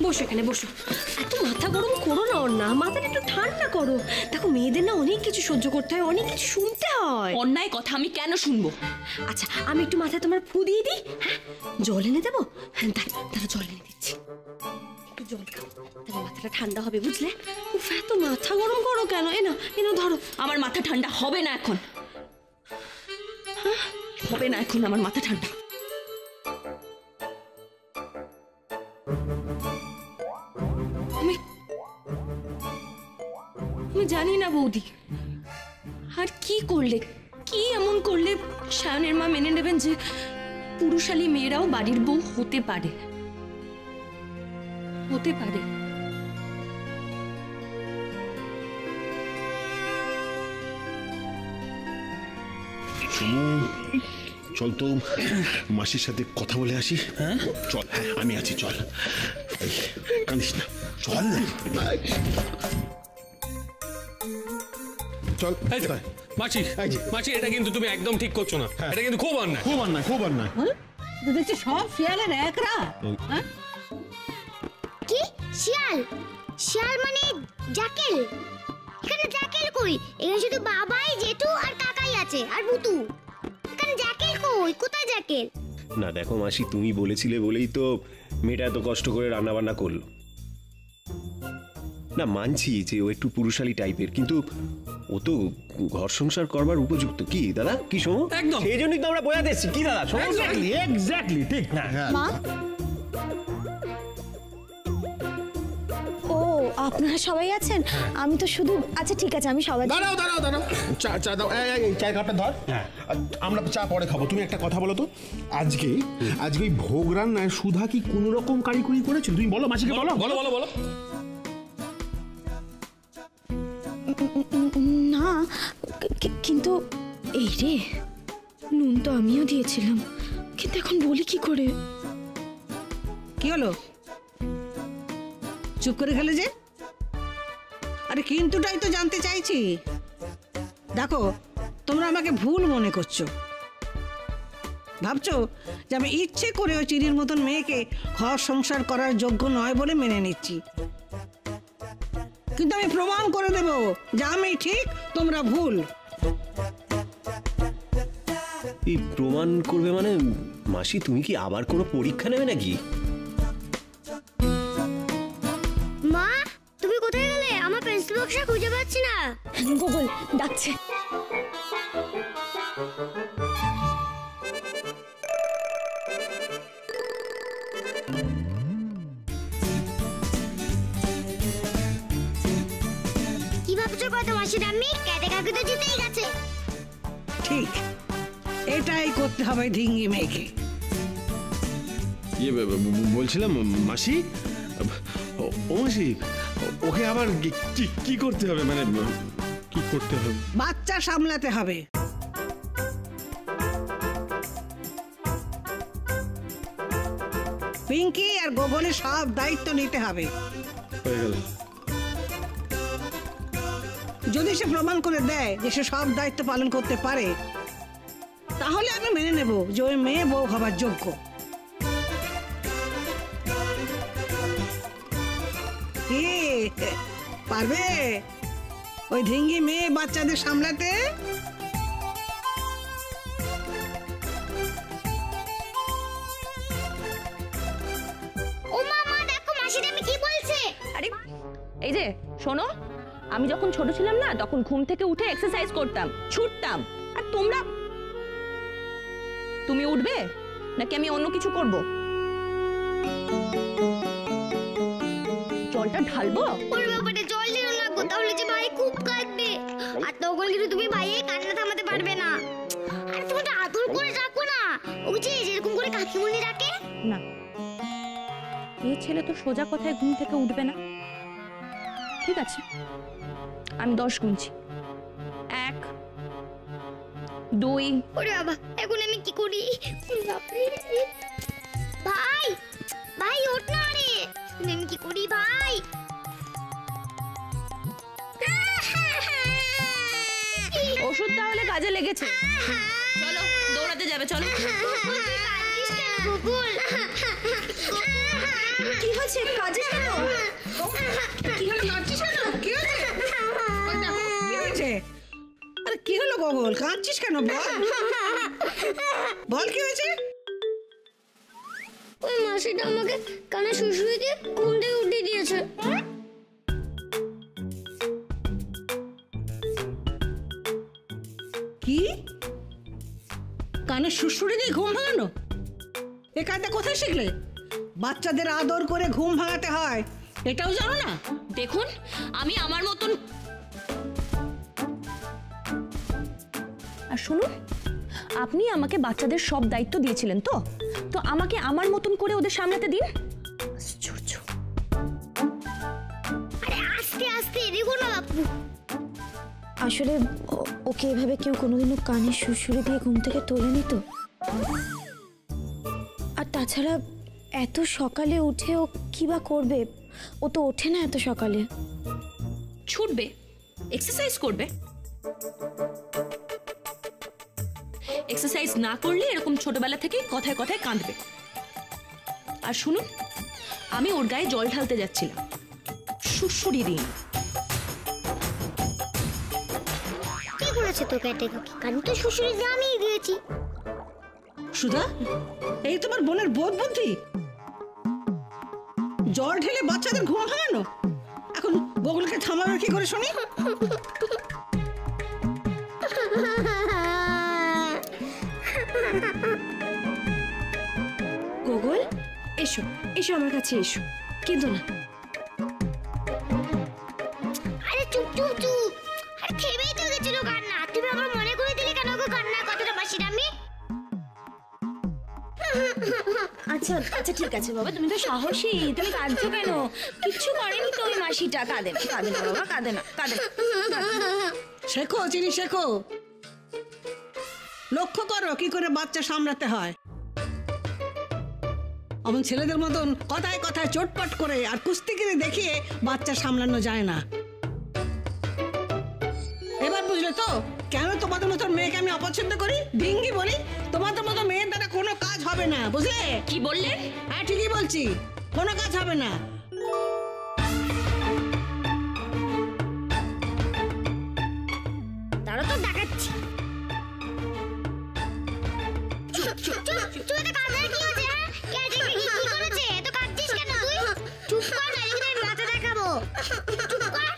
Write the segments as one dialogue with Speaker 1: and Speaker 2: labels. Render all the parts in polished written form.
Speaker 1: বসো এখানে বসো। এত মাথা গরম করো না ওর না, মাথাটা একটু ঠান্ডা করো। দেখো মেয়েদের না অনেক কিছু সহ্য করতে হয়, অনেক কিছু শুনতে হয়।
Speaker 2: অন্যায় কথা আমি কেন শুনবো?
Speaker 1: আচ্ছা আমি একটু মাথায় তোমার ফু দিয়ে দিই। হ্যাঁ জল এনে দেবো? হ্যাঁ তারা জল এনে দিচ্ছি, একটু জল খাও, তাহলে মাথাটা ঠান্ডা হবে বুঝলে। উফ এত মাথা গরম করো কেন? এনো ধরো।
Speaker 2: আমার মাথা ঠান্ডা হবে না এখন, হবে না এখন আমার মাথা ঠান্ডা। আমি জানি না বৌদি আর কি করলে, কি এমন করলে সায়নের মা মেনে নেবেন যে পুরুষালী মেয়েরাও বাড়ির বউ হতে পারে, হতে পারে।
Speaker 3: চল তো মাসির সাথে কথা বলে আসি। হ্যাঁ চল, হ্যাঁ আমি আছি, চল। কাঁদিস না, চল চল।
Speaker 4: মাসি মাসি, এটা কিন্তু তুমি একদম ঠিক করছো না, এটা কিন্তু খুব অন্যায়, খুব অন্যায়, খুব অন্যায়।
Speaker 5: দেখছি সব শিয়ালের একরা।
Speaker 6: কি শিয়াল? শিয়াল মানে জাকেল? এখানে জাকেল কই? এখানে শুধু বাবাই, জেঠু আর কাকাই আছে আর বুতু। এখানে জাকেল কই? কোথায় জাকেল?
Speaker 7: না দেখো মাসি, তুমি বলেছিলে বলেই তো মেয়েটা এত কষ্ট করে রান্না বান্না করলো। না মানছি যে ও একটু পুরুষালী টাইপের, কিন্তু ও তো ঘর সংসার করবার উপযুক্ত। কি দাদা, কি শোনো?
Speaker 4: একদম
Speaker 7: সেই জন্যই তো আমরা বোঝাতে এসেছি। কি দাদা?
Speaker 4: এক্স্যাক্টলি ঠিক।
Speaker 5: মা ও আপনারা সবাই আছেন? আমি তো শুধু, আচ্ছা ঠিক আছে আমি সবাই।
Speaker 3: দাঁড়াও দাঁড়াও দাঁড়াও, চা দাও। এই চায়ের কাপটা ধর, আমরা চা পরে খাবো। তুমি একটা কথা বলো তো, আজকে ওই ভোগ রান্নায় সুধা কি কোন রকম কারিকুরি করেছে? তুমি বলো মাসিকে, বলো
Speaker 4: বলো বলো বলো।
Speaker 5: না কিন্তু এই রে, নুন তো আমিও দিয়েছিলাম, কিন্তু এখন বলি কি করে?
Speaker 8: কি হলো, চুপ করে গেলে যে? আরে কিন্তুটাই তো জানতে চাইছি। দেখো তোমরা আমাকে ভুল মনে করছো, ভাবছো যে আমি ইচ্ছে করে ওই চিনির মতন মেয়েকে ঘর সংসার করার যোগ্য নয় বলে মেনে নিচ্ছি, কিন্তু আমি প্রমাণ করে দেব যে আমি ঠিক, তোমরা ভুল।
Speaker 7: এই প্রমাণ করবে মানে মাসি, তুমি কি আবার কোনো পরীক্ষা নেবে নাকি?
Speaker 6: মা তুমি কোথায় গেলে? আমার পেন্সিল বক্সটা খুঁজে পাচ্ছি না।
Speaker 5: গুগল ডাকছে।
Speaker 6: কি ভাবছো কত মাসির আমি? কেটে কাকু তো জিতেই গেছে।
Speaker 8: ঠিক এটাই করতে হবে ধিঙ্গি মেয়েকে।
Speaker 3: বলছিলাম মাসি, ও মাসি, ওকে আবার কি করতে হবে? মানে কি করতে হবে?
Speaker 8: বাচ্চা সামলাতে হবে। পিঙ্কি আর গোগলের সব দায়িত্ব নিতে হবে।
Speaker 3: হয়ে গেল।
Speaker 8: যদি সে প্রমাণ করে দেয় যে সে সব দায়িত্ব পালন করতে পারে, তাহলে আমি মেনে নেব যে ওই মেয়ে বউ হবার যোগ্য। কি পারবে ওই ধিঙ্গি মেয়ে বাচ্চাদের সামলাতে?
Speaker 6: ও মামা দেখো মাসির আমি কি বলছে।
Speaker 2: আরে এই যে শোনো, আমি যখন ছোট ছিলাম না, তখন ঘুম থেকে উঠে এক্সারসাইজ করতাম, ছুটতাম। আর তোমরা, তুমি উঠবে নাকি আমি অন্য কিছু করব? জলটা ঢালবো?
Speaker 6: ওর ব্যাপারে জল দিও না গো, তাহলে যে ভাই খুব কাঁদবে, আর তখন কিন্তু তুমি ভাইয়ের কান্না থামাতে পারবে না। আর তুমি তো আদর করে রাখো না, ওই যে যেরকম করে কাকিমুনি রাখে
Speaker 2: না। এই ছেলে তো সোজা কথায় ঘুম থেকে উঠবে না। ঠিক আছে, আমি 10 গুনছি। 1 2।
Speaker 6: ওরে বাবা, এখন আমি কি করি? ভাই ভাই ওঠ না রে, আমি কি করি ভাই?
Speaker 2: ওষুধ তাহলে কাজে লেগেছে। চলো দৌড়াতে যাবে, চলো।
Speaker 6: গুগল
Speaker 1: কি হয়েছে? কাঁদছিস কেন?
Speaker 8: কি হলো, কাঁদছিস কেন? কি হয়েছে? ওই দেখো, কি হয়েছে? আরে কি হলো গগল, কাঁদছিস কেন? বল কি হয়েছে?
Speaker 6: ওই মাসিটা আমাকে কানে শুশুড়ি দিয়ে ঘুম থেকে উঠিয়ে দিয়েছে।
Speaker 8: কি কানে শুশুড়ি দিয়ে ঘুম ভাঙানো? এ কাজটা কোথায় শিখলে? বাচ্চাদের আদর করে ঘুম ভাঙাতে হয়, এটাও জানো না?
Speaker 2: দেখুন, আমি আমার মতন। আর শুনুন, আপনি আমাকে বাচ্চাদের সব দায়িত্ব দিয়েছিলেন তো তো আমাকে আমার মতন করে ওদের সামলাতে দিন। আশ্চর্য।
Speaker 6: আরে আস্তে আস্তে দেখো না বাপু।
Speaker 5: আসলে ওকে এভাবে কেউ কোনোদিনও কানে শুশুড়ি দিয়ে ঘুম থেকে তোলেনি তো। আর তাছাড়া এত সকালে উঠে ও কি বা করবে? ও তো ওঠে না এত সকালে।
Speaker 2: ছুটবে, এক্সারসাইজ করবে। এক্সারসাইজ না করলে এরকম ছোটবেলা থেকেই কথায় কথায় কাঁদবে। আর শুনুন, আমি ওর গায়ে জল ঢালতে যাচ্ছিলাম, শুশুড়ি দিন।
Speaker 6: কি করেছে তো কেটে কাকি? কানে তো শুশুড়ি দিয়ে আমি দিয়েছি।
Speaker 8: সুধা, এই তোমার বোনের বোধ বুদ্ধি? জল ঢেলে বাচ্চাদের ঘুম ভাঙানো? এখন বগলকে থামাবে কি করে শুনি?
Speaker 1: গোগল, এসো এসো আমার কাছে এসো, কিন্তু না।
Speaker 6: আরে চুপ চুপ চুপ। আরে থেমেই তো গেছিল কান্না, তুমি আবার মনে করে দিলে কেন গো কান্নার কথাটা মাসির আমি?
Speaker 1: আচ্ছা আচ্ছা ঠিক আছে বাবা, তুমি তো সাহসী, তুমি কাঁদছো কেন? কিচ্ছু করেনি তো ওই মাসিটা। কাঁদে না, কাঁদে না বাবা, কাঁদে না, কাঁদে না।
Speaker 8: শেখো চিনি, শেখো। লক্ষ্য করো কি করে বাচ্চা সামলাতে হয়। অমন ছেলেদের মতন কথায় কথায় চটপট করে আর কুস্তিগিরি দেখিয়ে বাচ্চা সামলানো যায় না। এবার বুঝলে তো কেন তোমাদের মতন মেয়েকে আমি অপছন্দ করি, ডিঙ্গি বলি? তোমাদের মতো মেয়ের দ্বারা কোনো কাজ হবে না, বুঝলে?
Speaker 2: কি বললেন?
Speaker 8: হ্যাঁ ঠিকই বলছি, কোনো কাজ হবে না।
Speaker 6: তারা তো দেখাচ্ছি। চুপ চুপ, এত কাঁদার কি হয়েছে? কেটে কি করেছে? এত কাঁদছিস কেন তুই? চুপ কর, নাইলে আমি মাথা দেখাবো। চুপ কর।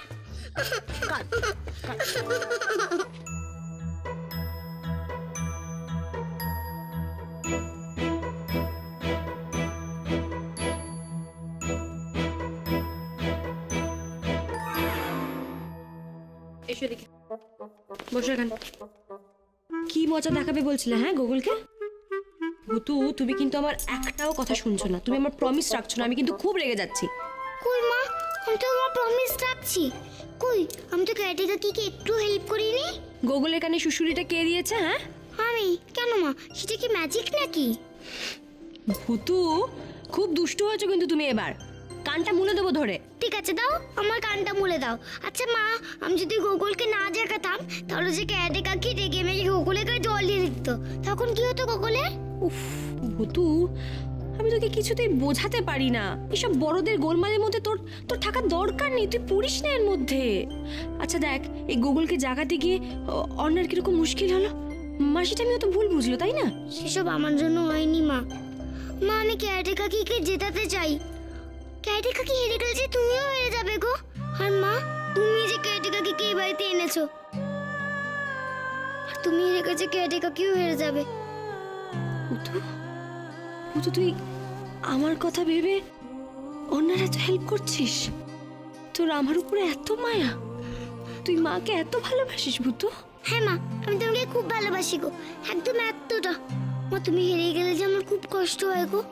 Speaker 1: এসো দেখি, বসো এখানে। কি মজা দেখাবে বলছিলে হ্যাঁ গোগলকে? ভুতু, তুমি কিন্তু আমার একটাও কথা শুনছো না, তুমি আমার প্রমিস রাখছো না, আমি কিন্তু খুব রেগে যাচ্ছি।
Speaker 6: কই মা, আমি তো আমার প্রমিস রাখছি। কই, আমি তো কেটে কাকিকে একটু হেল্প করিনি।
Speaker 1: গোগলের কানে শুশুড়িটা কে দিয়েছে? হ্যাঁ
Speaker 6: আমি। কেন মা, সেটা কি ম্যাজিক নাকি?
Speaker 1: ভুতু, খুব দুষ্টু হয়েছো কিন্তু তুমি এবার। কানটা মুলে দেবো ধরে।
Speaker 6: ঠিক আছে দাও, আমার কানটা মুলে দাও। আচ্ছা মা, আমি যদি গোগলকে না জাগাতাম তাহলে যে কেটে কাকি রেগে মেগে গোগলের গায়ে জল দিয়ে দিত, তখন কি হতো গোগলের?
Speaker 1: উফ ভুতু, আমি তোকে কিছুতেই বোঝাতে পারি না। এসব বড়দের গোলমালের মধ্যে তোর তোর থাকার দরকার নেই, তুই পড়িস না এর মধ্যে। আচ্ছা দেখ, এই গোগলকে জাগাতে গিয়ে অন্যের কিরকম মুশকিল হলো। মাসিটা আমি তো ভুল বুঝলো, তাই না?
Speaker 6: সেসব আমার জন্য হয়নি মা। মা, আমি কেটে কাকিকে জেতাতে চাই। কেটে কাকি হেরে গেলে যে তুমিও হেরে যাবে গো। আর মা, তুমি যে কেটে কাকিকে এই বাড়িতে এনেছো, আর তুমি হেরে গেছে, কেটে কাকিও হেরে যাবে।
Speaker 1: ভুতু, ভুতু, তুই আমার কথা ভেবে অন্যের এত হেল্প করছিস? তোর আমার উপরে এত মায়া? তুই মাকে এত ভালোবাসিস ভুতু?
Speaker 6: হ্যাঁ মা, আমি তোমাকে খুব ভালোবাসি গো, একদম এতটা। মা, তুমি হেরে গেলে যে আমার খুব কষ্ট হয় গো।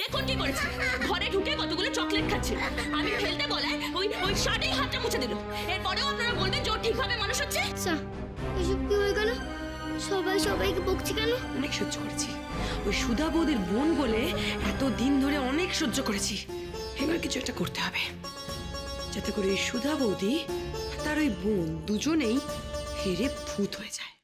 Speaker 2: দেখুন কি করেছে, ঘরে ঢুকে কতগুলো চকলেট খাচ্ছে। আমি ফেলতে বলায় ওই ওই শার্টেই হাতটা মুছে দিল। এরপরেও আপনারা বলবেন যে ও ঠিকভাবে মানুষ হচ্ছে?
Speaker 6: এসব কি হয়ে গেল? সবাই সবাইকে বকছি কেন?
Speaker 1: অনেক সহ্য করেছি, ওই সুধা বৌদির বোন বলে এত দিন ধরে অনেক সহ্য করেছি। এবার কিছু একটা করতে হবে যাতে করে এই সুধা বৌদি আর তার ওই বোন দুজনেই হেরে ভূত হয়ে যায়।